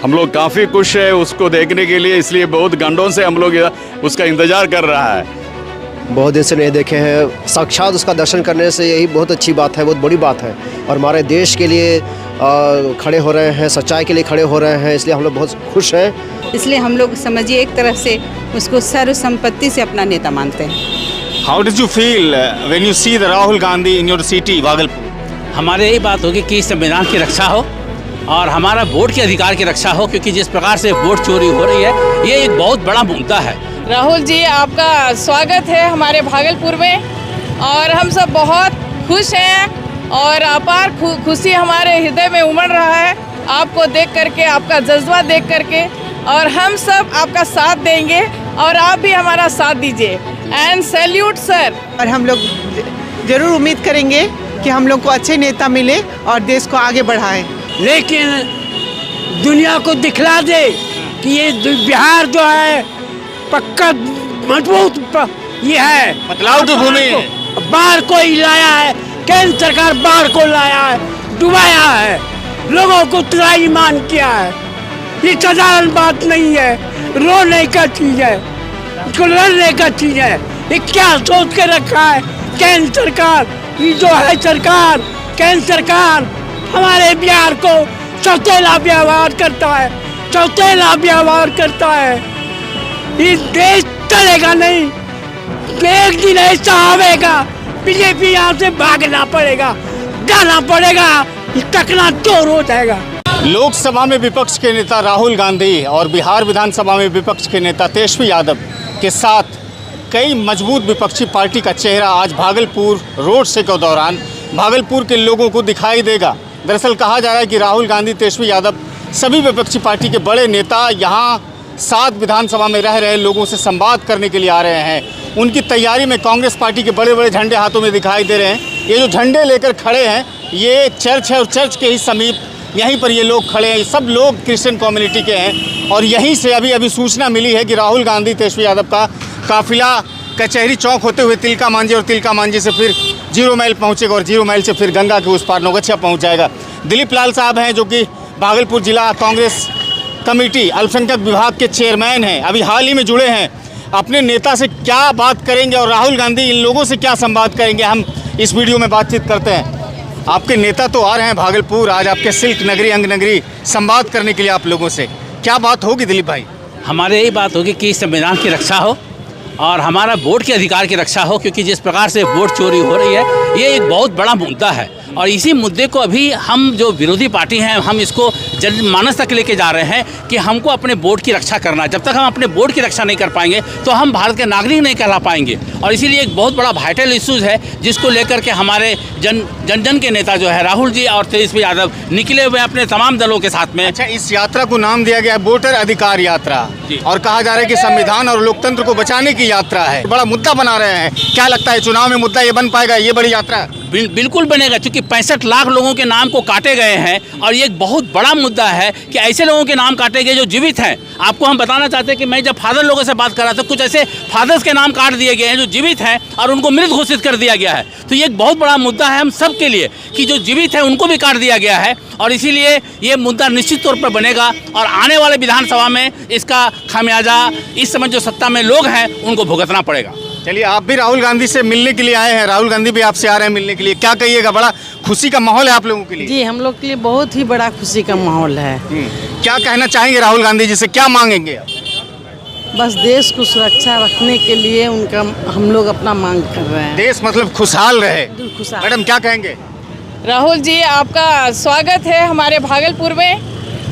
हम लोग काफ़ी खुश है उसको देखने के लिए, इसलिए बहुत घंटों से हम लोग उसका इंतज़ार कर रहा है। बहुत दिन से नहीं देखे हैं, साक्षात उसका दर्शन करने से यही बहुत अच्छी बात है, बहुत बड़ी बात है। और हमारे देश के लिए खड़े हो रहे हैं, सच्चाई के लिए खड़े हो रहे हैं, इसलिए हम लोग बहुत खुश हैं। इसलिए हम लोग समझिए एक तरफ से उसको सर्व संपत्ति से अपना नेता मानते हैं। How did you feel when you see the Rahul Gandhi in your city Bhagalpur? हमारे यही बात होगी कि संविधान की रक्षा हो और हमारा वोट के अधिकार की रक्षा हो, क्योंकि जिस प्रकार से वोट चोरी हो रही है ये एक बहुत बड़ा मुद्दा है। राहुल जी, आपका स्वागत है हमारे भागलपुर में और हम सब बहुत खुश हैं और अपार खुशी हमारे हृदय में उमड़ रहा है आपको देख करके, आपका जज्बा देख करके। और हम सब आपका साथ देंगे और आप भी हमारा साथ दीजिए। And salute sir. और हम लोग ज़रूर उम्मीद करेंगे कि हम लोग को अच्छे नेता मिले और देश को आगे बढ़ाएं। लेकिन दुनिया को दिखला दे कि ये बिहार जो है पक्का मजबूत ये है, बदलाव की भूमि है। बाढ़ को ही लाया है, केंद्र सरकार बाढ़ को लाया है, डुबाया है, लोगों को त्राहीमाम किया है। ये साधारण बात नहीं है, रोने का चीज है, इसको लड़ने का चीज है। ये क्या सोच के रखा है केंद्र सरकार? ये जो है सरकार, केंद्र सरकार हमारे बिहार को सौतेला व्यवहार करता है, सौतेला व्यवहार करता है। ये देश चलेगा नहीं, एक दिन ऐसा आवेगा बीजेपी यहाँ से भागना पड़ेगा, जाना पड़ेगा, टकना चोर हो जाएगा। लोकसभा में विपक्ष के नेता राहुल गांधी और बिहार विधानसभा में विपक्ष के नेता तेजस्वी यादव के साथ कई मजबूत विपक्षी पार्टी का चेहरा आज भागलपुर रोड शो के दौरान भागलपुर के लोगों को दिखाई देगा। दरअसल कहा जा रहा है कि राहुल गांधी, तेजस्वी यादव सभी विपक्षी पार्टी के बड़े नेता यहाँ 7 विधानसभा में रह रहे लोगों से संवाद करने के लिए आ रहे हैं। उनकी तैयारी में कांग्रेस पार्टी के बड़े बड़े झंडे हाथों में दिखाई दे रहे हैं। ये जो झंडे लेकर खड़े हैं ये चर्च है और चर्च के ही समीप यहीं पर ये लोग खड़े हैं। सब लोग क्रिश्चियन कम्युनिटी के हैं और यहीं से अभी सूचना मिली है कि राहुल गांधी, तेजस्वी यादव का काफिला कचहरी चौक होते हुए तिलका मांझी और तिलका मांझी से फिर 0 माइल पहुँचेगा और 0 माइल से फिर गंगा के उस पार नौगछिया पहुँच जाएगा। दिलीप लाल साहब हैं जो कि भागलपुर जिला कांग्रेस कमेटी अल्पसंख्यक विभाग के चेयरमैन हैं, अभी हाल ही में जुड़े हैं। अपने नेता से क्या बात करेंगे और राहुल गांधी इन लोगों से क्या संवाद करेंगे, हम इस वीडियो में बातचीत करते हैं। आपके नेता तो आ रहे हैं भागलपुर, आज आपके सिल्क नगरी अंग नगरी संवाद करने के लिए आप लोगों से, क्या बात होगी दिलीप भाई? हमारे यही बात होगी कि संविधान की रक्षा हो और हमारा वोट के अधिकार की रक्षा हो, क्योंकि जिस प्रकार से वोट चोरी हो रही है ये एक बहुत बड़ा मुद्दा है। और इसी मुद्दे को अभी हम जो विरोधी पार्टी हैं हम इसको जनमानस तक लेके जा रहे हैं कि हमको अपने वोट की रक्षा करना है। जब तक हम अपने वोट की रक्षा नहीं कर पाएंगे तो हम भारत के नागरिक नहीं कहला पाएंगे। और इसीलिए एक बहुत बड़ा वाइटल इश्यूज है जिसको लेकर के हमारे जन के नेता जो है राहुल जी और तेजस्वी यादव निकले हुए अपने तमाम दलों के साथ में। अच्छा, इस यात्रा को नाम दिया गया वोटर अधिकार यात्रा और कहा जा रहा है कि संविधान और लोकतंत्र को बचाने की यात्रा है, बड़ा मुद्दा बना रहे हैं। क्या लगता है चुनाव में मुद्दा ये बन पाएगा, ये बड़ी यात्रा? बिल्कुल बनेगा, क्योंकि 65 लाख लोगों के नाम को काटे गए हैं और ये एक बहुत बड़ा मुद्दा है कि ऐसे लोगों के नाम काटे गए जो जीवित हैं। आपको हम बताना चाहते हैं कि मैं जब फादर लोगों से बात कर रहा था, कुछ ऐसे फादर्स के नाम काट दिए गए हैं जो जीवित हैं और उनको मृत घोषित कर दिया गया है। तो ये एक बहुत बड़ा मुद्दा है हम सब के लिए कि जो जीवित है उनको भी काट दिया गया है और इसीलिए ये मुद्दा निश्चित तौर पर बनेगा और आने वाले विधानसभा में इसका खामियाजा इस समय जो सत्ता में लोग हैं उनको भुगतना पड़ेगा। चलिए, आप भी राहुल गांधी से मिलने के लिए आए हैं, राहुल गांधी भी आपसे आ रहे हैं मिलने के लिए, क्या कहिएगा? बड़ा खुशी का माहौल है आप लोगों के लिए? जी, हम लोग के लिए बहुत ही बड़ा खुशी का माहौल है। क्या कहना चाहेंगे राहुल गांधी जी से, क्या मांगेंगे? बस देश को सुरक्षा रखने के लिए उनका हम लोग अपना मांग कर रहे हैं। देश मतलब खुशहाल रहे। खुशहाल। मैडम क्या कहेंगे? राहुल जी, आपका स्वागत है हमारे भागलपुर में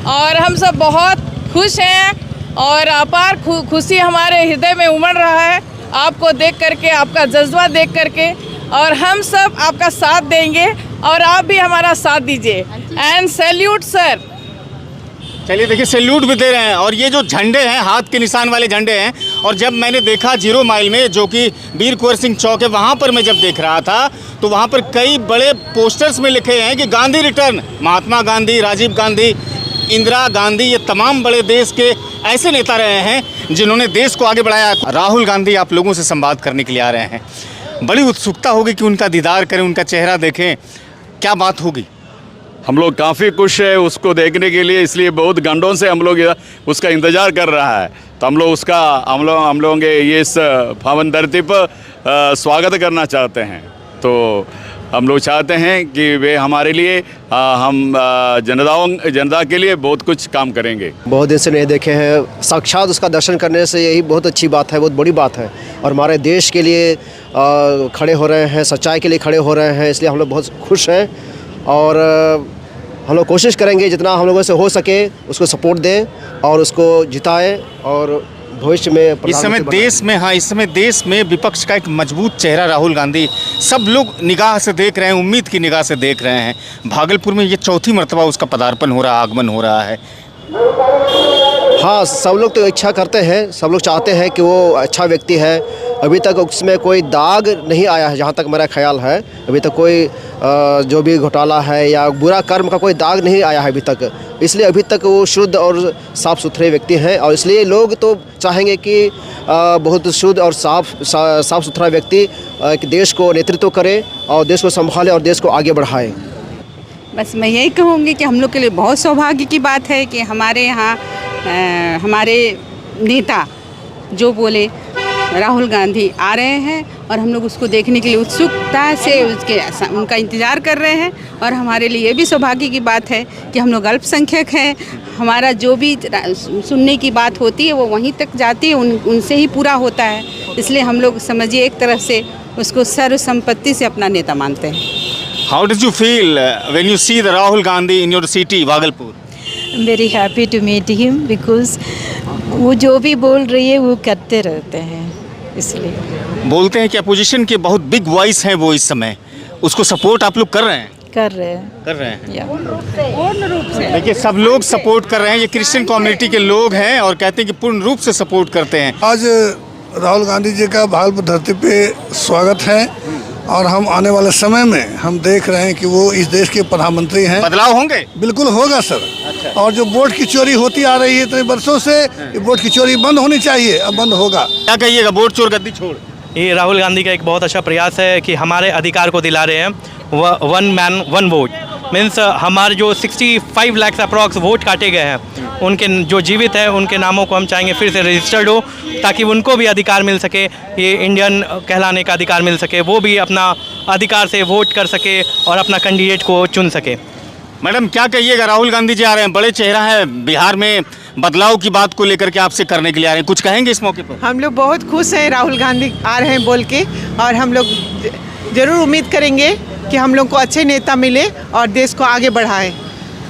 और हम सब बहुत खुश हैं और अपार खुशी हमारे हृदय में उमड़ रहा है आपको देख करके, आपका जज्बा देख करके। और हम सब आपका साथ देंगे और आप भी हमारा साथ दीजिए। And salute sir. चलिए देखिए, सैल्यूट भी दे रहे हैं और ये जो झंडे हैं हाथ के निशान वाले झंडे हैं। और जब मैंने देखा 0 माइल में जो कि वीर कुंवर सिंह चौक है, वहाँ पर मैं जब देख रहा था तो वहाँ पर कई बड़े पोस्टर्स में लिखे हैं कि गांधी रिटर्न। महात्मा गांधी, राजीव गांधी, इंदिरा गांधी, ये तमाम बड़े देश के ऐसे नेता रहे हैं जिन्होंने देश को आगे बढ़ाया। राहुल गांधी आप लोगों से संवाद करने के लिए आ रहे हैं, बड़ी उत्सुकता होगी कि उनका दीदार करें, उनका चेहरा देखें, क्या बात होगी? हम लोग काफ़ी खुश है उसको देखने के लिए, इसलिए बहुत घंटों से हम लोग उसका इंतज़ार कर रहा है। तो हम लोग उसका हम लोगों के ये इस पावन धरती पर स्वागत करना चाहते हैं। तो हम लोग चाहते हैं कि वे हमारे लिए हम जनता के लिए बहुत कुछ काम करेंगे। बहुत दिन से नहीं देखे हैं, साक्षात उसका दर्शन करने से यही बहुत अच्छी बात है, बहुत बड़ी बात है। और हमारे देश के लिए खड़े हो रहे हैं, सच्चाई के लिए खड़े हो रहे हैं, इसलिए हम लोग बहुत खुश हैं। और हम लोग कोशिश करेंगे जितना हम लोगों से हो सके उसको सपोर्ट दें और उसको जिताएं और भविष्य में इस समय देश में विपक्ष का एक मजबूत चेहरा राहुल गांधी सब लोग निगाह से देख रहे हैं, उम्मीद की निगाह से देख रहे हैं। भागलपुर में ये चौथी मर्तबा उसका पदार्पण हो रहा है, आगमन हो रहा है। हाँ, सब लोग तो इच्छा करते हैं, सब लोग चाहते हैं कि वो अच्छा व्यक्ति है। अभी तक उसमें कोई दाग नहीं आया है, जहाँ तक मेरा ख्याल है। अभी तक कोई जो भी घोटाला है या बुरा कर्म का कोई दाग नहीं आया है अभी तक। इसलिए अभी तक वो शुद्ध और साफ़ सुथरे व्यक्ति हैं और इसलिए लोग तो चाहेंगे कि बहुत शुद्ध और साफ़ सुथरा व्यक्ति देश को नेतृत्व करे और देश को संभाले और देश को आगे बढ़ाए। बस मैं यही कहूँगी कि हम लोग के लिए बहुत सौभाग्य की बात है कि हमारे यहाँ हमारे नेता जो बोले राहुल गांधी आ रहे हैं और हम लोग उसको देखने के लिए उत्सुकता से उनका इंतज़ार कर रहे हैं। और हमारे लिए ये भी सौभाग्य की बात है कि हम लोग अल्पसंख्यक हैं, हमारा जो भी सुनने की बात होती है वो वहीं तक जाती है, उनसे ही पूरा होता है। इसलिए हम लोग समझिए एक तरफ से उसको सर्वसम्पत्ति से अपना नेता मानते हैं। How did you feel when you see the Rahul Gandhi in your city, Bhagalpur? I'm very happy to meet him because वो जो भी बोल रही है वो करते रहते हैं, इसलिए बोलते हैं कि अपोजिशन के बहुत बिग वॉइस हैं वो इस समय, उसको सपोर्ट आप लोग कर रहे हैं? कर रहे हैं पूर्ण रूप से देखिए सब लोग सपोर्ट कर रहे हैं। ये क्रिश्चियन कम्युनिटी के लोग हैं और कहते हैं कि पूर्ण रूप से सपोर्ट करते हैं। आज राहुल गांधी जी का भागलपुर धरती पे स्वागत है और हम आने वाले समय में हम देख रहे हैं कि वो इस देश के प्रधानमंत्री हैं। बदलाव होंगे? बिल्कुल होगा सर। अच्छा। और जो वोट की चोरी होती आ रही है इतने वर्षों से, वोट की चोरी बंद होनी चाहिए, अब बंद होगा। क्या कहिएगा, वोट चोर गद्दी छोड़? ये राहुल गांधी का एक बहुत अच्छा प्रयास है कि हमारे अधिकार को दिला रहे हैं। One man one vote means हमारे जो 65 लाख अप्रॉक्स वोट काटे गए हैं उनके जो जीवित है उनके नामों को हम चाहेंगे फिर से रजिस्टर्ड हो ताकि उनको भी अधिकार मिल सके, ये इंडियन कहलाने का अधिकार मिल सके, वो भी अपना अधिकार से वोट कर सके और अपना कैंडिडेट को चुन सके। मैडम क्या कहिएगा, राहुल गांधी जी आ रहे हैं, बड़े चेहरा है, बिहार में बदलाव की बात को लेकर के आपसे करने के लिए आ रहे हैं, कुछ कहेंगे इस मौके पर? हम लोग बहुत खुश हैं राहुल गांधी आ रहे हैं बोल के, और हम लोग ज़रूर उम्मीद करेंगे कि हम लोग को अच्छे नेता मिले और देश को आगे बढ़ाए।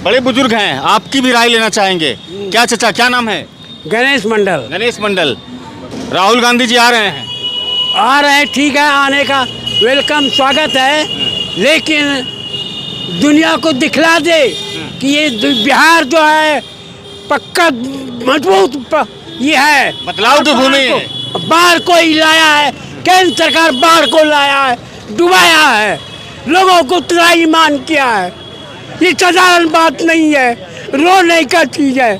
बड़े बुजुर्ग हैं, आपकी भी राय लेना चाहेंगे। क्या चाचा, क्या नाम है? गणेश मंडल। गणेश मंडल, राहुल गांधी जी आ रहे हैं? आ रहे हैं, ठीक है, आने का वेलकम स्वागत है, लेकिन दुनिया को दिखला दे कि ये बिहार जो है पक्का मजबूत ये है, बदलाव की भूमि है। बाढ़ को ही लाया है, केंद्र सरकार बाढ़ को लाया है, डुबाया है, लोगों को त्राहीमाम किया है। ये साधारण बात नहीं है, रोने का चीज़ है,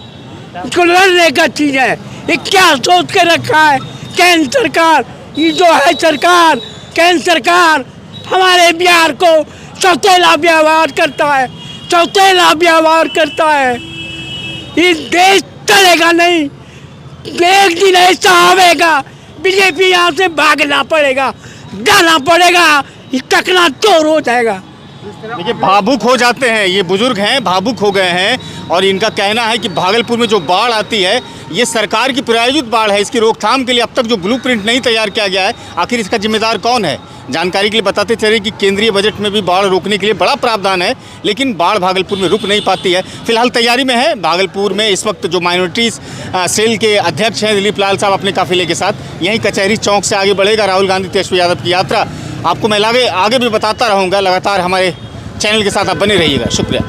इसको लड़ने का चीज़ है। ये क्या सोच के रखा है केंद्र सरकार, ये जो है सरकार, केंद्र सरकार हमारे बिहार को सौतेला व्यवहार करता है, सौतेला व्यवहार करता है। ये देश चलेगा नहीं, एक दिन ऐसा आवेगा बीजेपी यहाँ से भागना पड़ेगा, जाना पड़ेगा, टकना चोर हो जाएगा। देखिए भावुक हो जाते हैं, ये बुजुर्ग हैं, भावुक हो गए हैं और इनका कहना है कि भागलपुर में जो बाढ़ आती है ये सरकार की प्रायोजित बाढ़ है, इसकी रोकथाम के लिए अब तक जो ब्लूप्रिंट नहीं तैयार किया गया है, आखिर इसका जिम्मेदार कौन है? जानकारी के लिए बताते चले कि केंद्रीय बजट में भी बाढ़ रोकने के लिए बड़ा प्रावधान है, लेकिन बाढ़ भागलपुर में रुक नहीं पाती है। फिलहाल तैयारी में है भागलपुर में इस वक्त जो माइनॉरिटीज़ सेल के अध्यक्ष हैं दिलीप लाल साहब अपने काफिले के साथ यहीं कचहरी चौक से आगे बढ़ेगा राहुल गांधी तेजस्वी यादव की यात्रा। आपको मैं आगे भी बताता रहूँगा, लगातार हमारे चैनल के साथ आप बने रहिएगा। शुक्रिया।